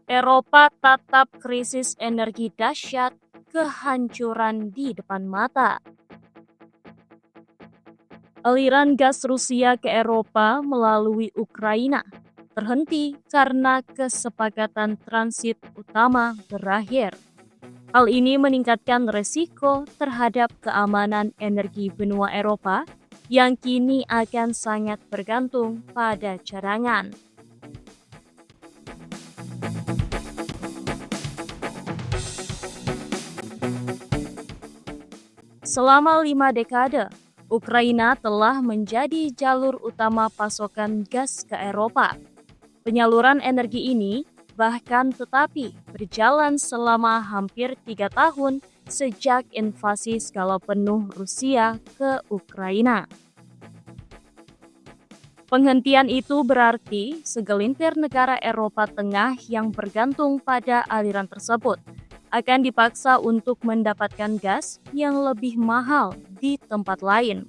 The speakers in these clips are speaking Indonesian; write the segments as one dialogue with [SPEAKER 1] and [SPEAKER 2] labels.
[SPEAKER 1] Eropa tatap krisis energi dahsyat, kehancuran di depan mata. Aliran gas Rusia ke Eropa melalui Ukraina terhenti karena kesepakatan transit utama berakhir. Hal ini meningkatkan resiko terhadap keamanan energi benua Eropa yang kini akan sangat bergantung pada cadangan. Selama 5 dekade, Ukraina telah menjadi jalur utama pasokan gas ke Eropa. Penyaluran energi ini bahkan tetapi berjalan selama hampir 3 tahun sejak invasi skala penuh Rusia ke Ukraina. Penghentian itu berarti segelintir negara Eropa Tengah yang bergantung pada aliran tersebut akan dipaksa untuk mendapatkan gas yang lebih mahal di tempat lain.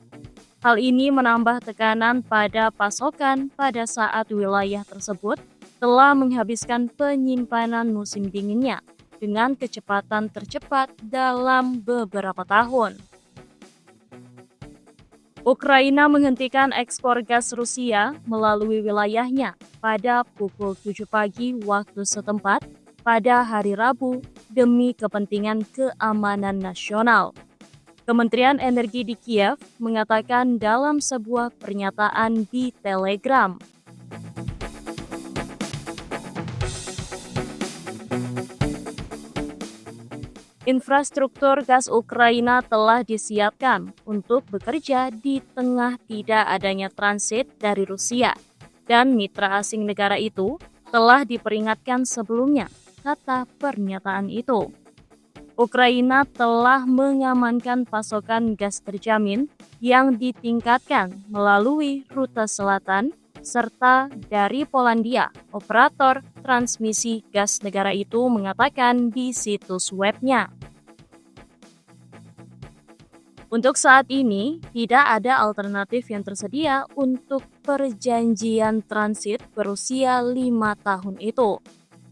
[SPEAKER 1] Hal ini menambah tekanan pada pasokan pada saat wilayah tersebut telah menghabiskan penyimpanan musim dinginnya dengan kecepatan tercepat dalam beberapa tahun. Ukraina menghentikan ekspor gas Rusia melalui wilayahnya pada pukul 7 pagi waktu setempat pada hari Rabu demi kepentingan keamanan nasional. Kementerian Energi di Kiev mengatakan dalam sebuah pernyataan di Telegram. Infrastruktur gas Ukraina telah disiapkan untuk bekerja di tengah tidak adanya transit dari Rusia, dan mitra asing negara itu telah diperingatkan sebelumnya, kata pernyataan itu. Ukraina telah mengamankan pasokan gas terjamin yang ditingkatkan melalui rute selatan serta dari Polandia. Operator transmisi gas negara itu mengatakan di situs webnya. Untuk saat ini, tidak ada alternatif yang tersedia untuk perjanjian transit berusia 5 tahun itu.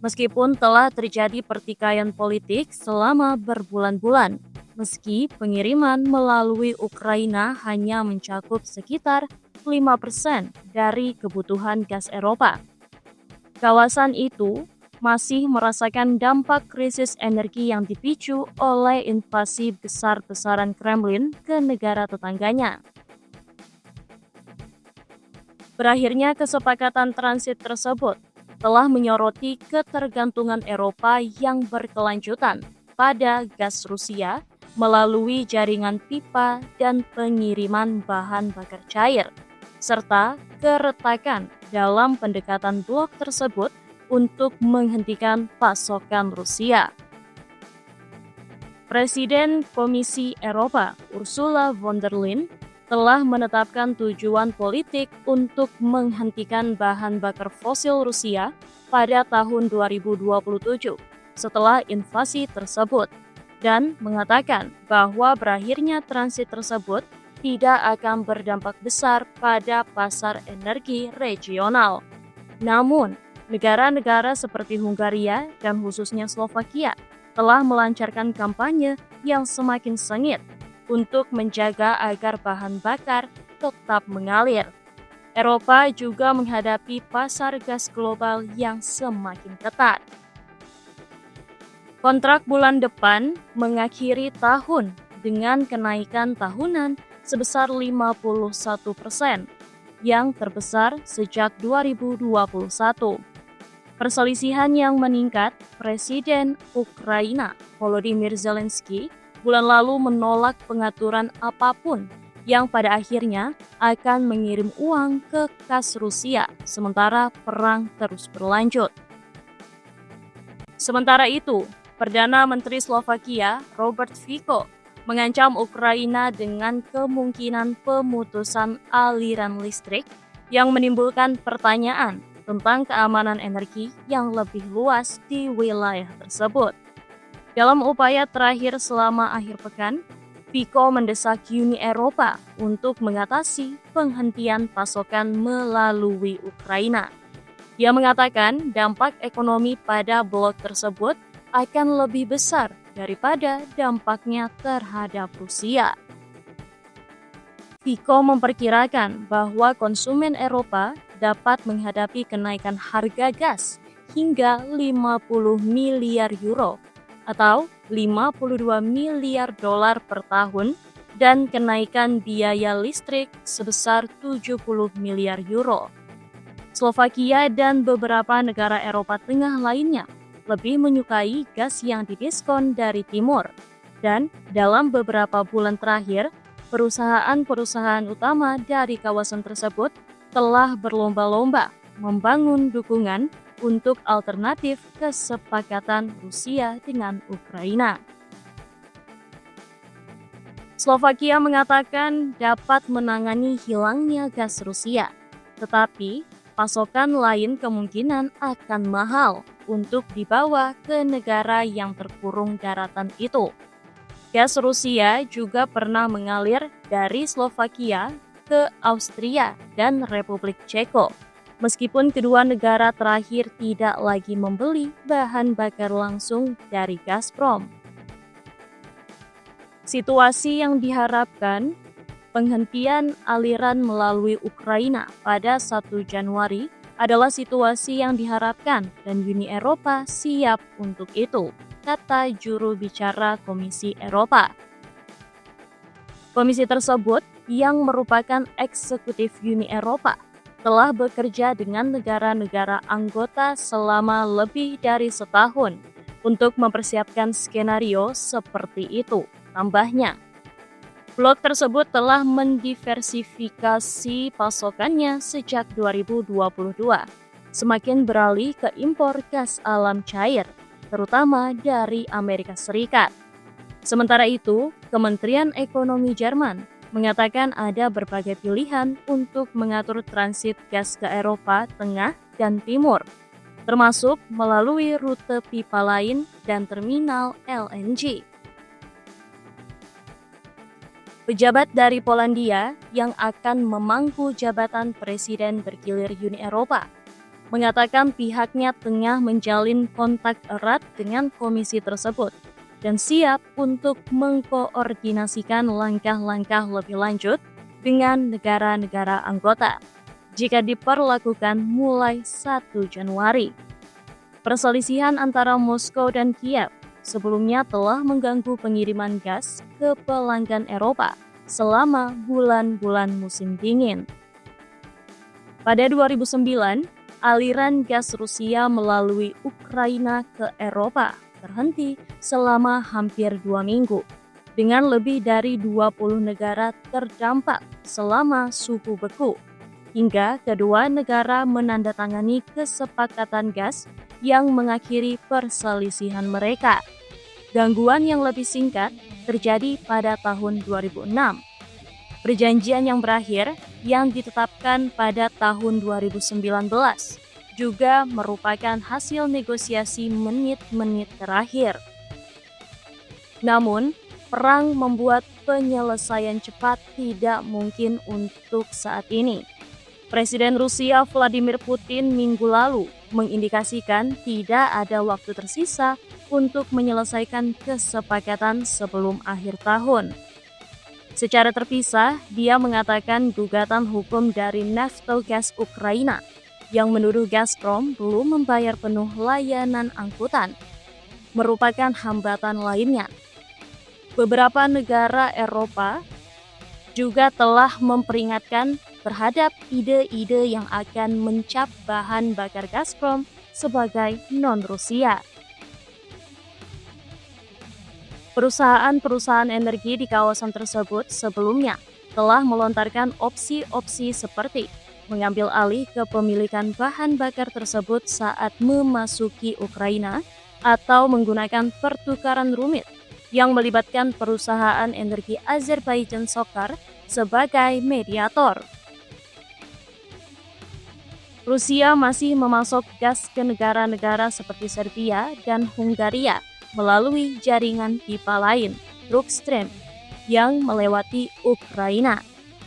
[SPEAKER 1] Meskipun telah terjadi pertikaian politik selama berbulan-bulan, meski pengiriman melalui Ukraina hanya mencakup sekitar 5% dari kebutuhan gas Eropa. Kawasan itu masih merasakan dampak krisis energi yang dipicu oleh invasi besar-besaran Kremlin ke negara tetangganya. Berakhirnya kesepakatan transit tersebut telah menyoroti ketergantungan Eropa yang berkelanjutan pada gas Rusia melalui jaringan pipa dan pengiriman bahan bakar cair, serta keretakan dalam pendekatan blok tersebut untuk menghentikan pasokan Rusia. Presiden Komisi Eropa Ursula von der Leyen telah menetapkan tujuan politik untuk menghentikan bahan bakar fosil Rusia pada tahun 2027 setelah invasi tersebut, dan mengatakan bahwa berakhirnya transit tersebut tidak akan berdampak besar pada pasar energi regional. Namun, negara-negara seperti Hungaria dan khususnya Slovakia telah melancarkan kampanye yang semakin sengit untuk menjaga agar bahan bakar tetap mengalir. Eropa juga menghadapi pasar gas global yang semakin ketat. Kontrak bulan depan mengakhiri tahun dengan kenaikan tahunan sebesar 51%, yang terbesar sejak 2021. Perselisihan yang meningkat, Presiden Ukraina Volodymyr Zelensky bulan lalu menolak pengaturan apapun yang pada akhirnya akan mengirim uang ke kas Rusia sementara perang terus berlanjut. Sementara itu, Perdana Menteri Slovakia Robert Fico mengancam Ukraina dengan kemungkinan pemutusan aliran listrik yang menimbulkan pertanyaan tentang keamanan energi yang lebih luas di wilayah tersebut. Dalam upaya terakhir selama akhir pekan, Fico mendesak Uni Eropa untuk mengatasi penghentian pasokan melalui Ukraina. Dia mengatakan dampak ekonomi pada blok tersebut akan lebih besar daripada dampaknya terhadap Rusia. Fico memperkirakan bahwa konsumen Eropa dapat menghadapi kenaikan harga gas hingga 50 miliar euro atau 52 miliar dolar per tahun dan kenaikan biaya listrik sebesar 70 miliar euro. Slovakia dan beberapa negara Eropa Tengah lainnya lebih menyukai gas yang didiskon dari timur. Dan dalam beberapa bulan terakhir, perusahaan-perusahaan utama dari kawasan tersebut telah berlomba-lomba membangun dukungan untuk alternatif kesepakatan Rusia dengan Ukraina. Slovakia mengatakan dapat menangani hilangnya gas Rusia, tetapi pasokan lain kemungkinan akan mahal untuk dibawa ke negara yang terkurung daratan itu. Gas Rusia juga pernah mengalir dari Slovakia ke Austria dan Republik Ceko, meskipun kedua negara terakhir tidak lagi membeli bahan bakar langsung dari Gazprom. Situasi yang diharapkan penghentian aliran melalui Ukraina pada 1 Januari adalah situasi yang diharapkan dan Uni Eropa siap untuk itu, kata juru bicara Komisi Eropa. Komisi tersebut yang merupakan eksekutif Uni Eropa telah bekerja dengan negara-negara anggota selama lebih dari setahun untuk mempersiapkan skenario seperti itu. Tambahnya, blok tersebut telah mendiversifikasi pasokannya sejak 2022, semakin beralih ke impor gas alam cair, terutama dari Amerika Serikat. Sementara itu, Kementerian Ekonomi Jerman mengatakan ada berbagai pilihan untuk mengatur transit gas ke Eropa Tengah dan Timur, termasuk melalui rute pipa lain dan terminal LNG. Pejabat dari Polandia yang akan memangku jabatan Presiden bergilir Uni Eropa mengatakan pihaknya tengah menjalin kontak erat dengan komisi tersebut dan siap untuk mengkoordinasikan langkah-langkah lebih lanjut dengan negara-negara anggota jika diperlakukan mulai 1 Januari. Perselisihan antara Moskow dan Kiev sebelumnya telah mengganggu pengiriman gas ke pelanggan Eropa selama bulan-bulan musim dingin. Pada 2009, aliran gas Rusia melalui Ukraina ke Eropa terhenti selama hampir 2 minggu, dengan lebih dari 20 negara terdampak selama suhu beku, hingga kedua negara menandatangani kesepakatan gas yang mengakhiri perselisihan mereka. Gangguan yang lebih singkat terjadi pada tahun 2006. Perjanjian yang berakhir yang ditetapkan pada tahun 2019 juga merupakan hasil negosiasi menit-menit terakhir. Namun, perang membuat penyelesaian cepat tidak mungkin untuk saat ini. Presiden Rusia Vladimir Putin minggu lalu mengindikasikan tidak ada waktu tersisa untuk menyelesaikan kesepakatan sebelum akhir tahun. Secara terpisah, dia mengatakan gugatan hukum dari Naftogaz Ukraina yang menuduh Gazprom belum membayar penuh layanan angkutan merupakan hambatan lainnya. Beberapa negara Eropa juga telah memperingatkan terhadap ide-ide yang akan mencap bahan bakar Gazprom sebagai non-Rusia. Perusahaan-perusahaan energi di kawasan tersebut sebelumnya telah melontarkan opsi-opsi seperti mengambil alih kepemilikan bahan bakar tersebut saat memasuki Ukraina atau menggunakan pertukaran rumit yang melibatkan perusahaan energi Azerbaijan Sokar sebagai mediator. Rusia masih memasok gas ke negara-negara seperti Serbia dan Hungaria melalui jaringan pipa lain, Druk Stream, yang melewati Ukraina.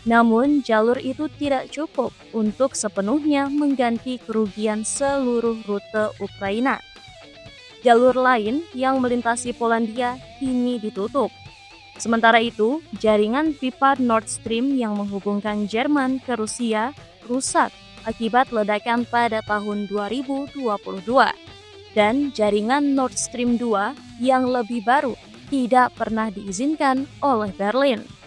[SPEAKER 1] Namun, jalur itu tidak cukup untuk sepenuhnya mengganti kerugian seluruh rute Ukraina. Jalur lain yang melintasi Polandia kini ditutup. Sementara itu, jaringan pipa Nord Stream yang menghubungkan Jerman ke Rusia rusak akibat ledakan pada tahun 2022. Dan jaringan Nord Stream 2 yang lebih baru tidak pernah diizinkan oleh Berlin.